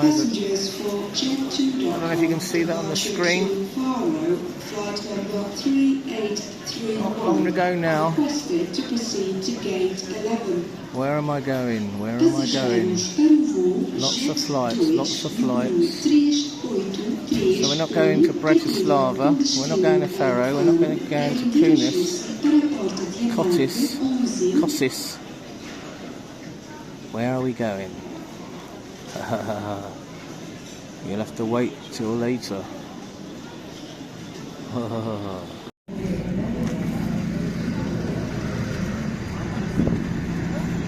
I don't know if you can see that on the screen. Not long to go now. Where am I going? Where am I going? Lots of flights, lots of flights. So we're not going to Bratislava, we're not going to Faro, we're not going to go to Tunis, Kossis. Where are we going? You'll have to wait till later.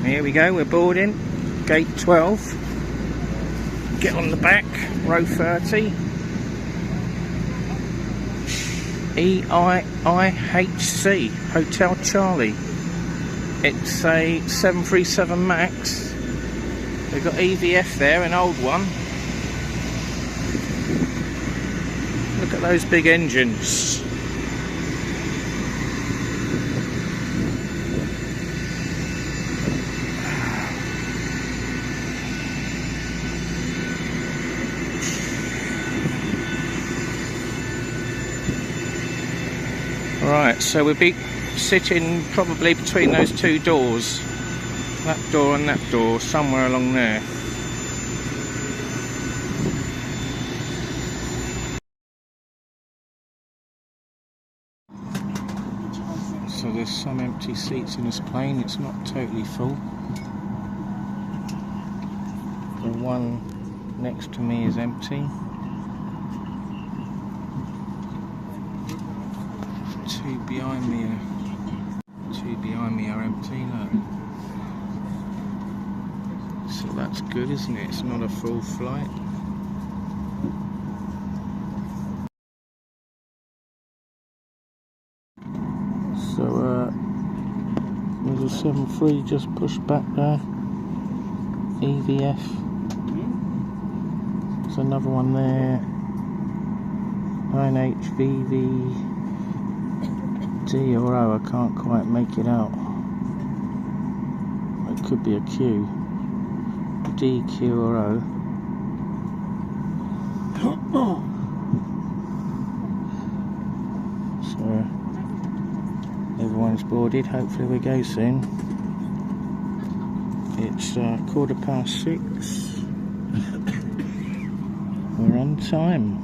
Here we go, we're boarding. Gate 12. Get on the back, row 30. EIHC, Hotel Charlie. It's a 737 MAX. We've got EVF there, an old one. Look at those big engines. Right, so we'll be sitting probably between those two doors. That door and that door, somewhere along there. So there's some empty seats in this plane, it's not totally full. The one next to me is empty. Two behind me are empty, look. So that's good, isn't it? It's not a full flight. So there's a 73 just pushed back there. EVF. There's another one there. 9HVV. D or O, I can't quite make it out. It could be a Q. D, Q or O. So everyone's boarded, hopefully we go soon. It's 6:15. We're on time.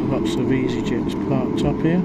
Lots of EasyJets parked up here.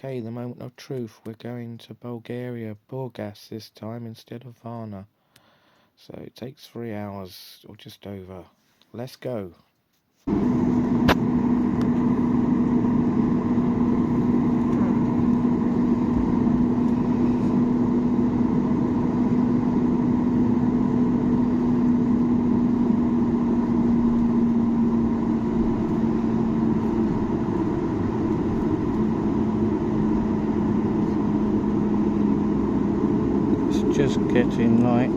Okay, the moment of truth. We're going to Bulgaria, Burgas this time instead of Varna. So it takes 3 hours or just over. Let's go. It's just getting light.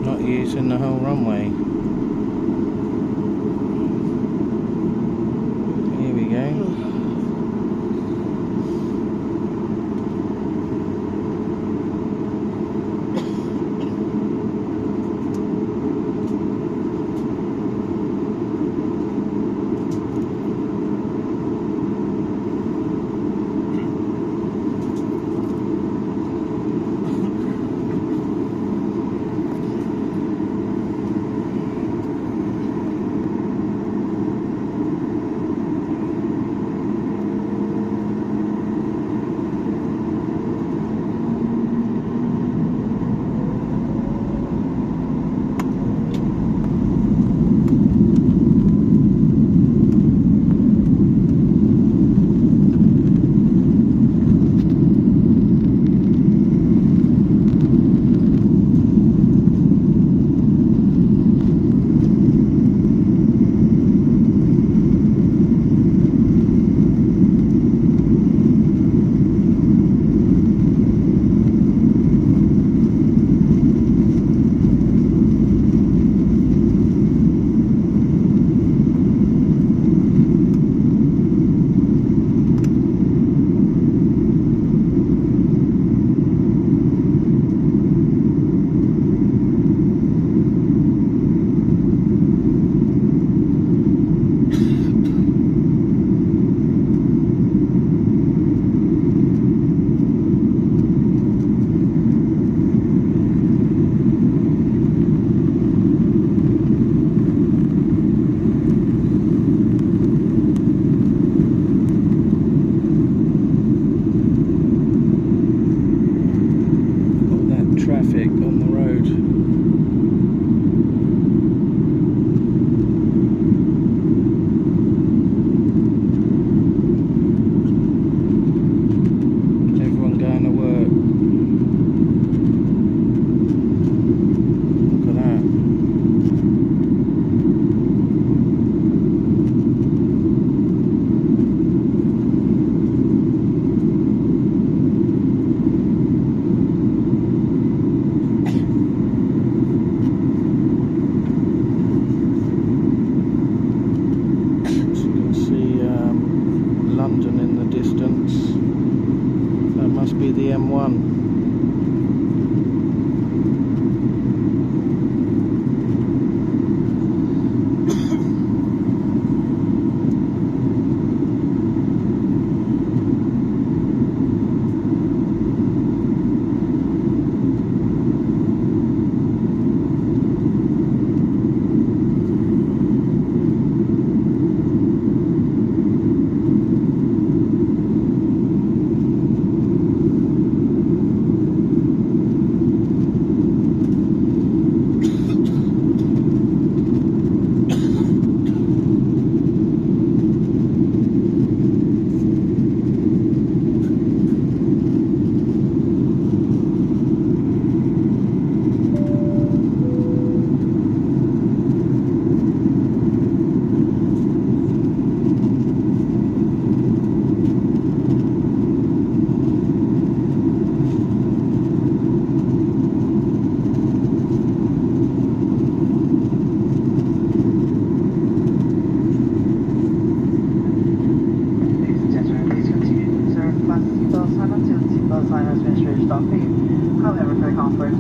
Not using the whole runway. Here we go.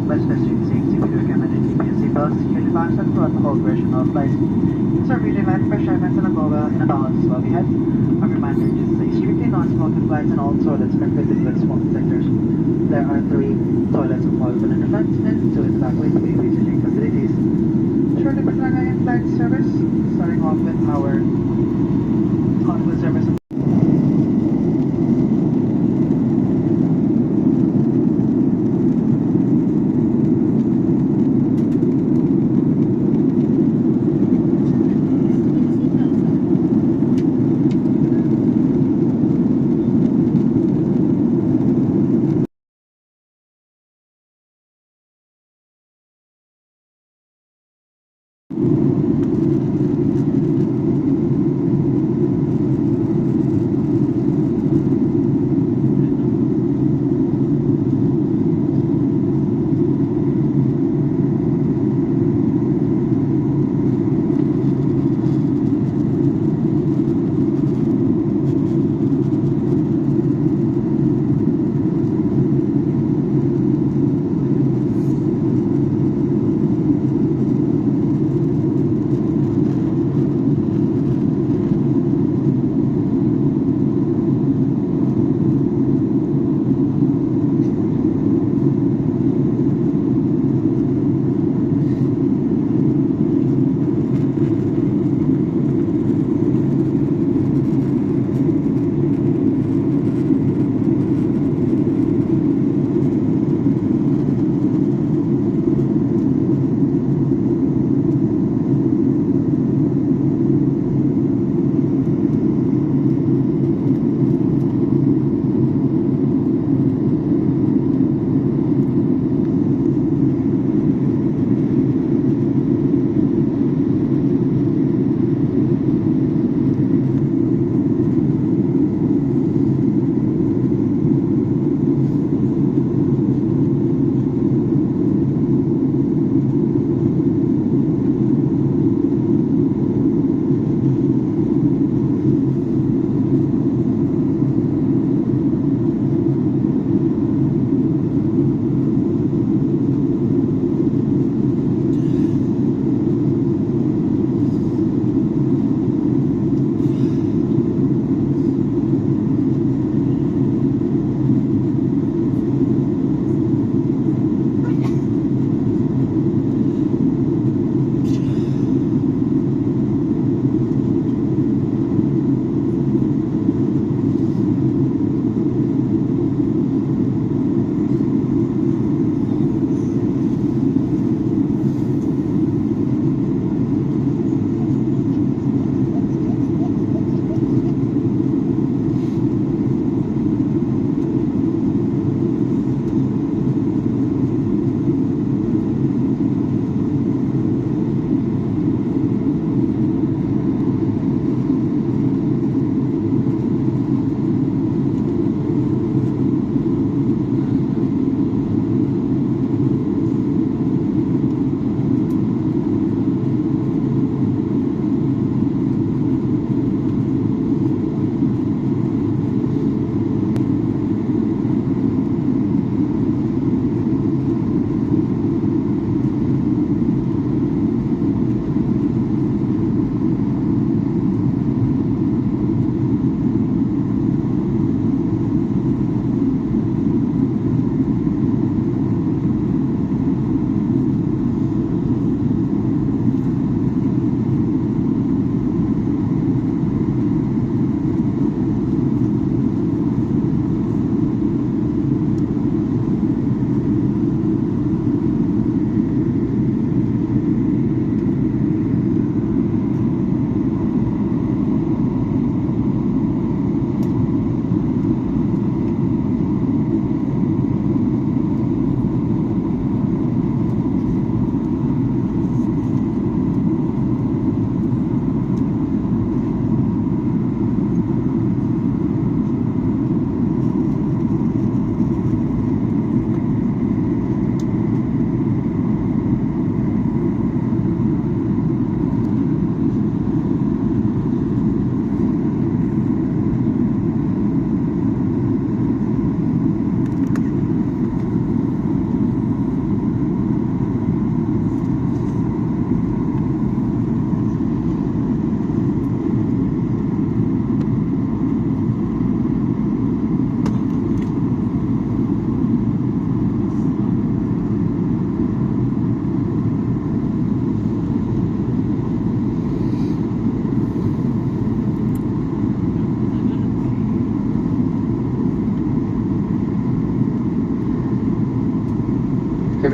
By specific safety, we recommend that you use seatbelts, securely fastened throughout the whole duration of flight. These are really life measurements and a mobile in a balance while we head. A reminder, just say strictly non-smoking flights and all toilets are fitted with smoke detectors. There are 3 toilets available in the front and 2 in the back with free facilities. Shortly we're in flight service, starting off with our on-foot service.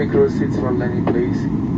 cabin crew seats for landing, please.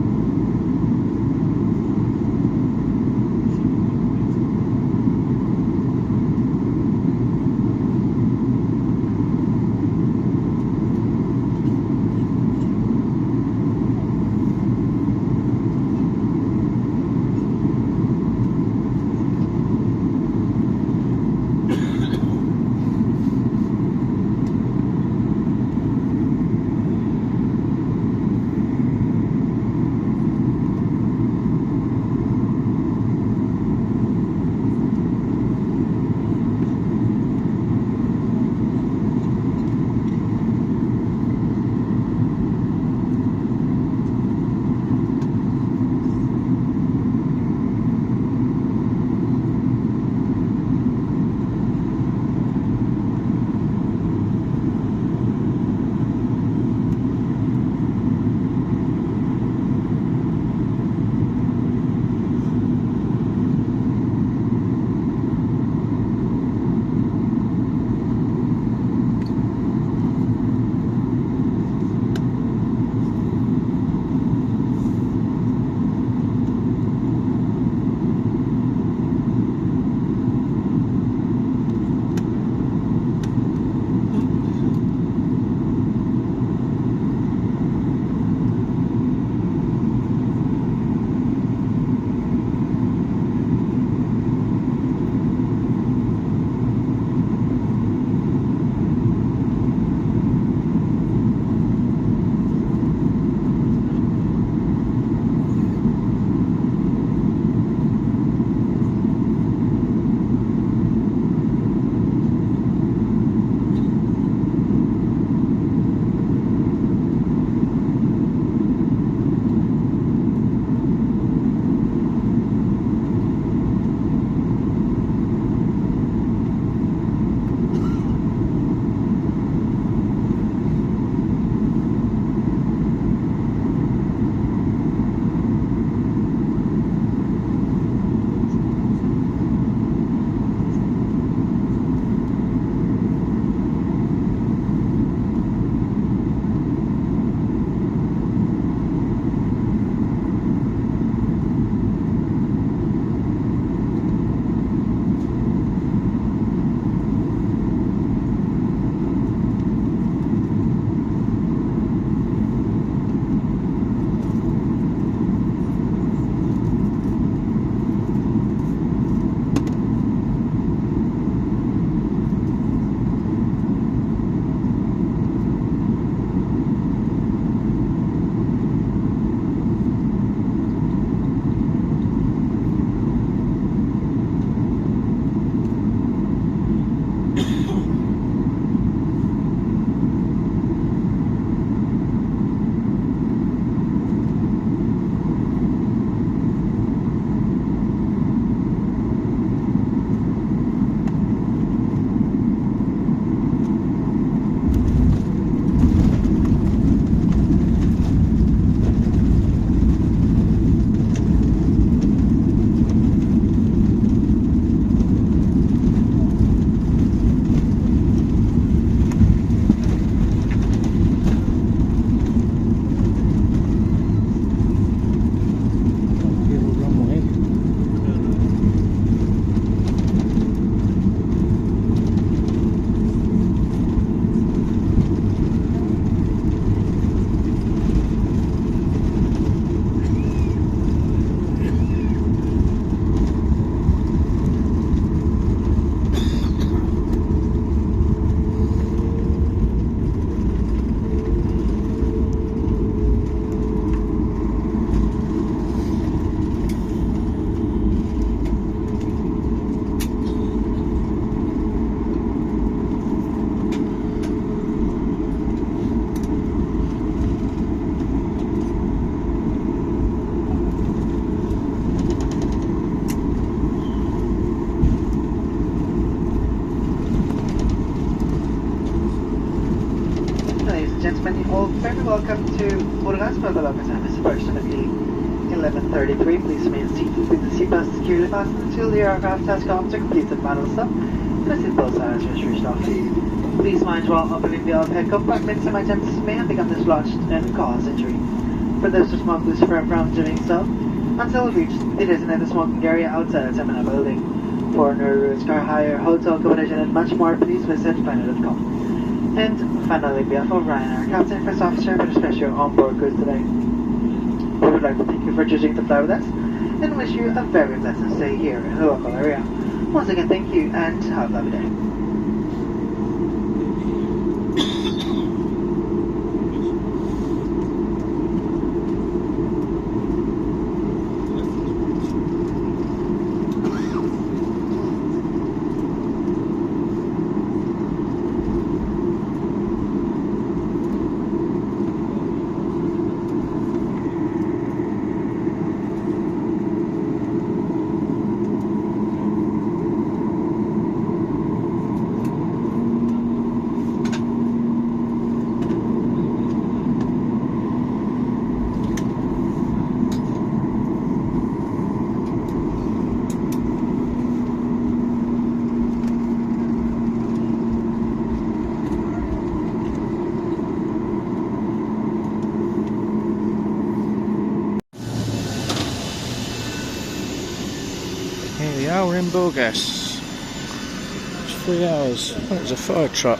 gentlemen, all very welcome to Burgas for the local time is approximately 11:33. Please remain seated with the seatbelt securely fastened until the aircraft has come to complete the final stop. The seatbelt signs are switched off. Please mind while opening the overhead compartment some items may have become dislodged and cause injury. For those who smoke, please refrain from doing so until we reach the designated smoking area outside the seminar building. For new routes, car hire, hotel accommodation, and much more, please visit planet.com. And finally, on behalf of Ryan, our Captain First Officer, for the special onboard cruise today, we would like to thank you for choosing to fly with us and wish you a very pleasant stay here in the local area. Once again, thank you and have a lovely day. Here we are, we're in Burgas. It's 3 hours. Oh, it's a fire truck.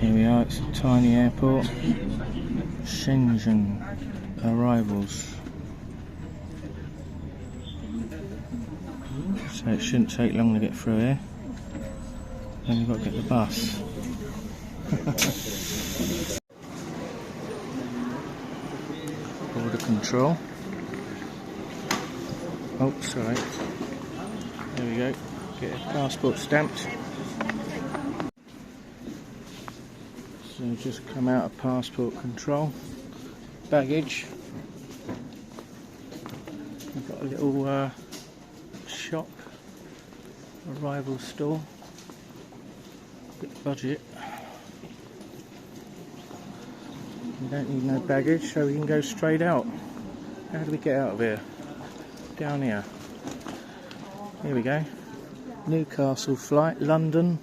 Here we are, it's a tiny airport. Shenzhen arrivals. So it shouldn't take long to get through here. Then we've got to get the bus. Border control. Oh, sorry. There we go. Get a passport stamped. So just come out of passport control. Baggage. We've got a little shop, arrival store. Bit budget. We don't need no baggage, so we can go straight out. How do we get out of here? Down here. Here we go. Newcastle flight, London.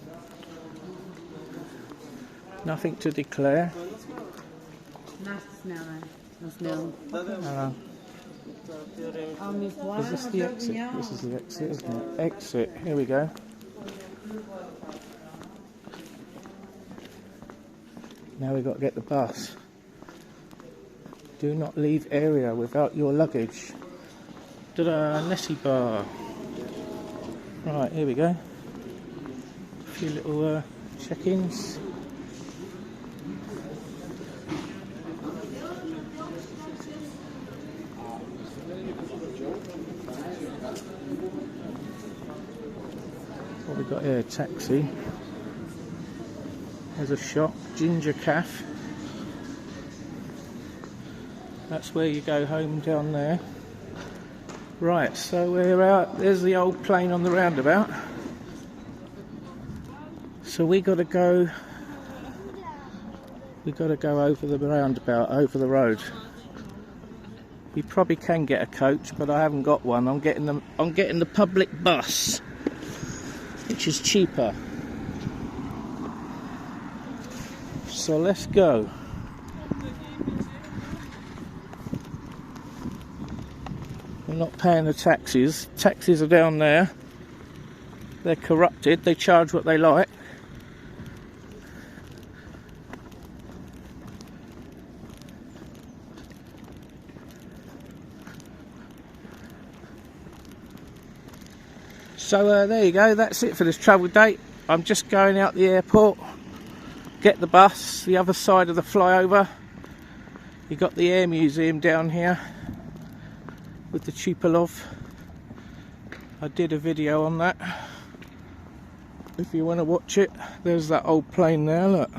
Nothing to declare. Is this the exit? This is the exit, isn't it? Exit. Here we go. Now we've got to get the bus. Do not leave area without your luggage. Ta-da! Nessie bar. Right, here we go. A few little check-ins. What we got here? Taxi. There's a shop, Ginger Cafe. That's where you go home down there. Right, so we're out. There's the old plane on the roundabout. So we got to go. We got to go over the roundabout, over the road. You probably can get a coach, but I haven't got one. I'm getting the public bus, which is cheaper. So let's go. We're not paying the taxis. Taxis are down there. They're corrupted. They charge what they like. So there you go. That's it for this travel date. I'm just going out the airport. Get the bus, the other side of the flyover. You got the Air Museum down here with the Tupolev. I did a video on that. If you want to watch it, there's that old plane there, look.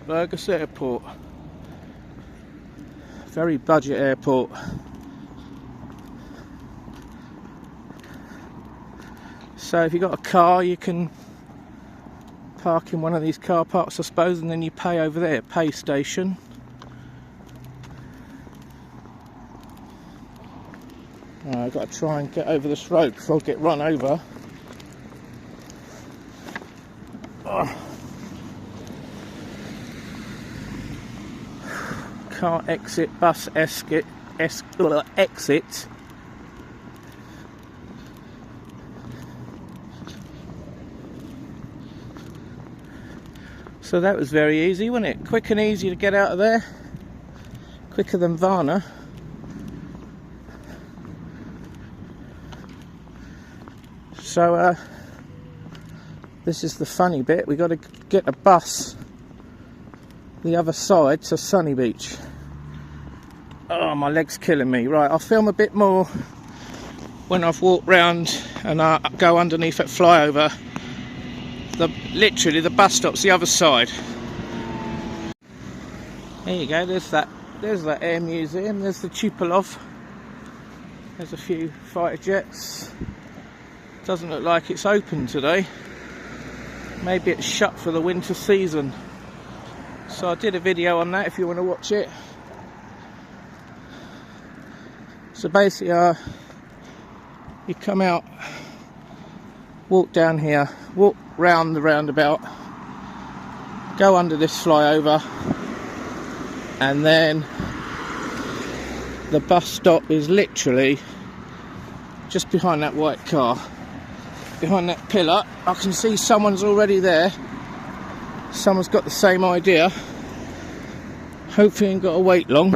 Burgas Airport. Very budget airport. So if you've got a car, you can park in one of these car parks, I suppose, and then you pay over there, pay station. I've got to try and get over this road before I get run over. Oh. Car exit, bus exit. So that was very easy, wasn't it? Quick and easy to get out of there. Quicker than Varna. So this is the funny bit. We got to get a bus the other side to Sunny Beach. Oh, my leg's killing me. Right, I'll film a bit more when I've walked round and I go underneath that flyover. Literally the bus stop's the other side. There you go, there's that air museum, there's the Tupolev. There's a few fighter jets. Doesn't look like it's open today. Maybe it's shut for the winter season. So I did a video on that if you want to watch it. So basically you come out, walk down here, walk round the roundabout, go under this flyover, and then the bus stop is literally just behind that white car, behind that pillar. I can see someone's already there. Someone's got the same idea. Hopefully ain't got to wait long.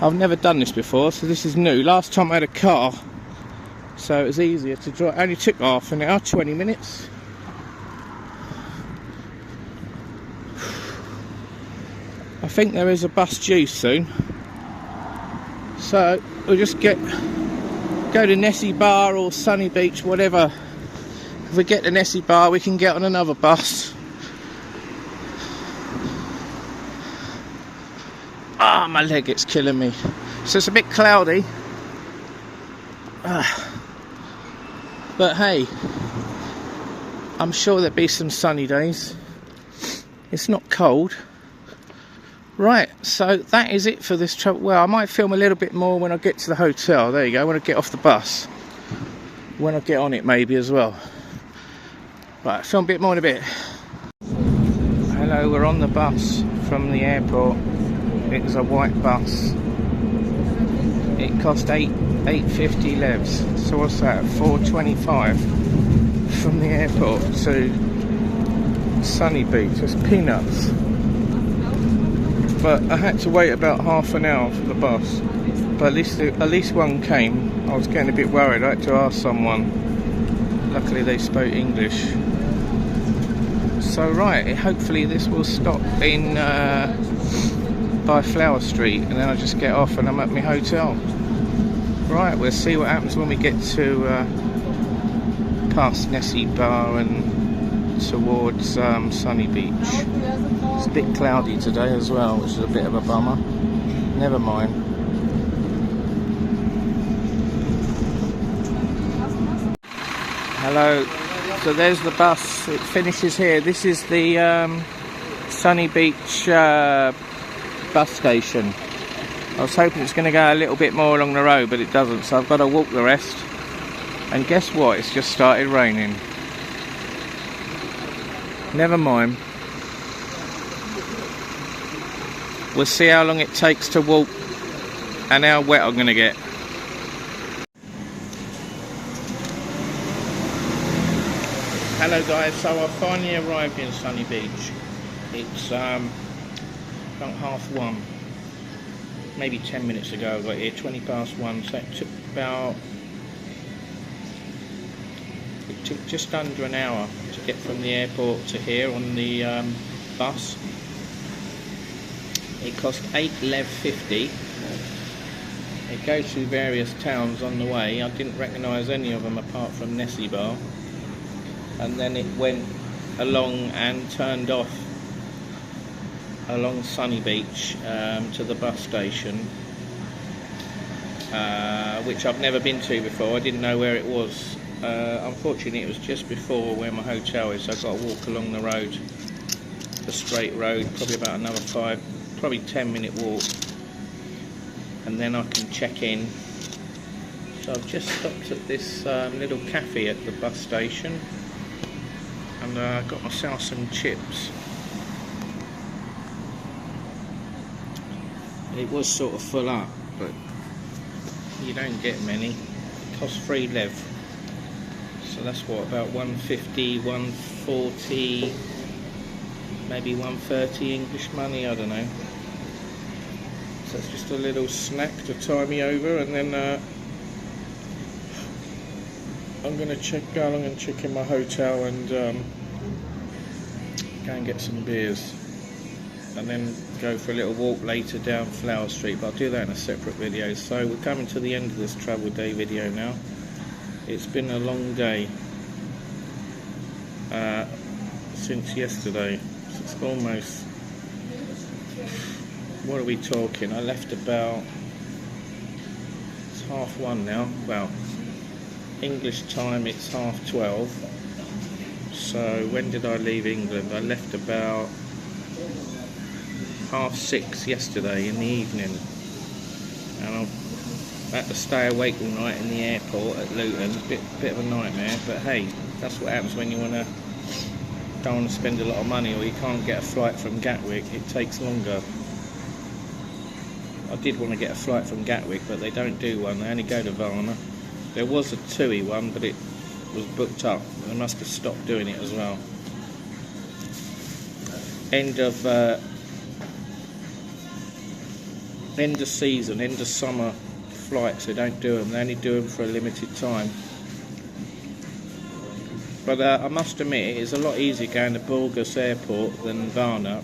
I've never done this before, so this is new. Last time I had a car, so it was easier to drive. It only took half an hour, 20 minutes. I think there is a bus due soon. So we'll just go to Nessie Bar or Sunny Beach, whatever. If we get to Nessie Bar, we can get on another bus. Ah, my leg, it's killing me. So it's a bit cloudy. But hey, I'm sure there'll be some sunny days. It's not cold. Right, so that is it for this trip. Well, I might film a little bit more when I get to the hotel. There you go, when I get off the bus. When I get on it maybe as well. Right, film a bit more in a bit. Hello, we're on the bus from the airport. It was a white bus. It cost $8.50 levs. So what's that? $4.25 from the airport to Sunny Beach. It's peanuts. But I had to wait about half an hour for the bus. But at least one came. I was getting a bit worried. I had to ask someone. Luckily they spoke English. So right, hopefully this will stop in by Flower Street, and then I just get off and I'm at my hotel. Right, we'll see what happens when we get to past Nessie Bar and towards Sunny Beach. It's a bit cloudy today as well, which is a bit of a bummer. Never mind. Hello. So there's the bus. It finishes here. This is the Sunny Beach bus station. I was hoping it's going to go a little bit more along the road, but it doesn't, so I've got to walk the rest. And guess what? It's just started raining. Never mind. We'll see how long it takes to walk and how wet I'm going to get. Hello guys, so I finally arrived in Sunny Beach. It's about 1:30, maybe 10 minutes ago I got here, 1:20, so it took just under an hour to get from the airport to here on the bus. It cost $8.50. It goes through various towns on the way. I didn't recognise any of them apart from Nessie Bar. And then it went along and turned off along Sunny Beach to the bus station, which I've never been to before. I didn't know where it was. Unfortunately, it was just before where my hotel is, so I've got to walk along the road, the straight road, probably about another 10-minute walk, and then I can check in. So I've just stopped at this little cafe at the bus station, and got myself some chips. It was sort of full up, but you don't get many. It costs 3 lev, so that's what, about 150, 140, maybe 130 English money, I don't know. So it's just a little snack to tie me over, and then I'm going to go along and check in my hotel and go and get some beers, and then go for a little walk later down Flower Street, but I'll do that in a separate video. So we're coming to the end of this travel day video now. It's been a long day since yesterday. So it's almost, what are we talking? I left about, it's 1:30 now. Well, English time it's 12:30. So when did I leave England? I left about 6:30 yesterday in the evening, and I had to stay awake all night in the airport at Luton. Bit of a nightmare, but hey, that's what happens when you don't want to spend a lot of money, or you can't get a flight from Gatwick. It takes longer. I did want to get a flight from Gatwick, but they don't do one. They only go to Varna. There was a TUI one, but it was booked up. They must have stopped doing it as well. End of season, end of summer flights. They don't do them. They only do them for a limited time. But I must admit, it is a lot easier going to Burgas airport than Varna.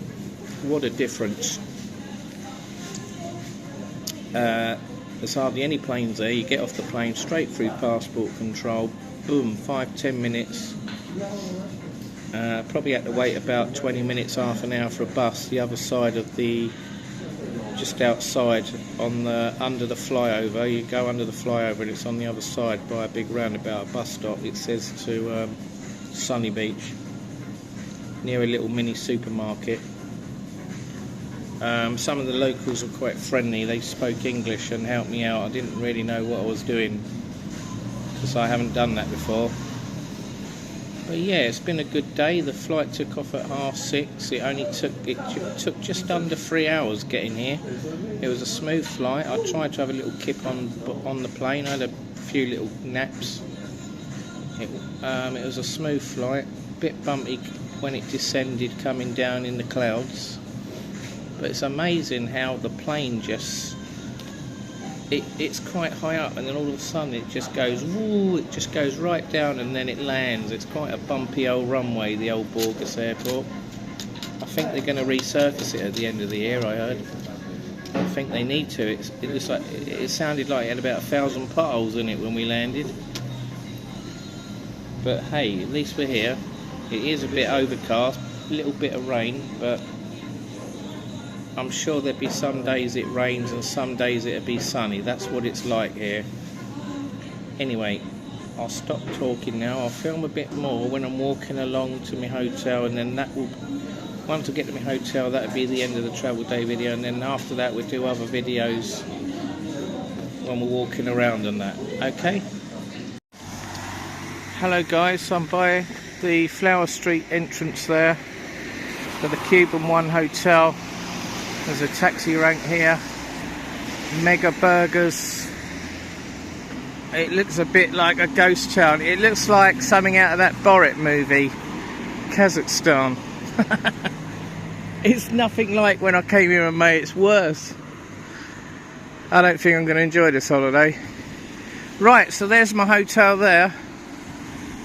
What a difference. There's hardly any planes there. You get off the plane, straight through passport control, boom, 5-10 minutes. Probably had to wait about 20 minutes, half an hour for a bus the other side of the, just outside on the, under the flyover. You go under the flyover and it's on the other side by a big roundabout bus stop. It says to Sunny Beach, near a little mini supermarket. Some of the locals were quite friendly. They spoke English and helped me out. I didn't really know what I was doing because I haven't done that before. But yeah, it's been a good day. The flight took off at 6:30. It took just under 3 hours getting here. It was a smooth flight. I tried to have a little kip on the plane. I had a few little naps. It was a smooth flight. Bit bumpy when it descended, coming down in the clouds. But it's amazing how the plane just, it's quite high up, and then all of a sudden it just goes, woo, it just goes right down, and then it lands. It's quite a bumpy old runway, the old Burgas airport. I think they're going to resurface it at the end of the year, I heard. I think they need to. It sounded like it had about 1,000 potholes in it when we landed. But hey, at least we're here. It is a bit overcast, a little bit of rain, but I'm sure there'll be some days it rains and some days it'll be sunny. That's what it's like here. Anyway, I'll stop talking now. I'll film a bit more when I'm walking along to my hotel, and then that will, once I get to my hotel, that'll be the end of the travel day video, and then after that we'll do other videos when we're walking around and that. Okay? Hello guys, I'm by the Flower Street entrance there for the Cuban One Hotel. There's a taxi rank here, Mega Burgas. It looks a bit like a ghost town. It looks like something out of that Borat movie, Kazakhstan. It's nothing like when I came here in May, it's worse. I don't think I'm going to enjoy this holiday. Right, so there's my hotel there,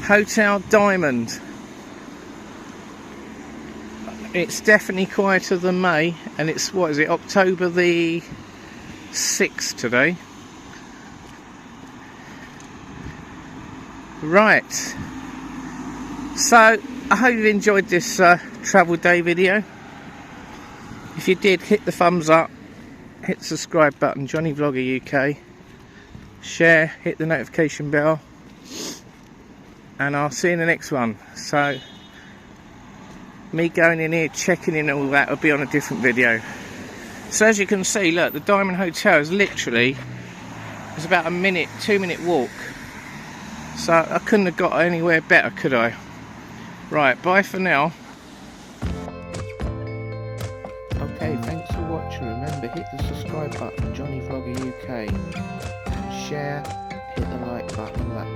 Hotel Diamond. It's definitely quieter than May, and it's, what is it, October the 6th today. Right, so I hope you enjoyed this travel day video. If you did, hit the thumbs up, hit the subscribe button, Johnny Vlogger UK, share, hit the notification bell, and I'll see you in the next one. So me going in here, checking in, all that will be on a different video. So as you can see, look, the Diamond Hotel is literally, it's about a 2-minute walk. So I couldn't have got anywhere better, could I? Right, bye for now. Okay, thanks for watching. Remember, hit the subscribe button, Johnny Vlogger UK. Share, hit the like button, all that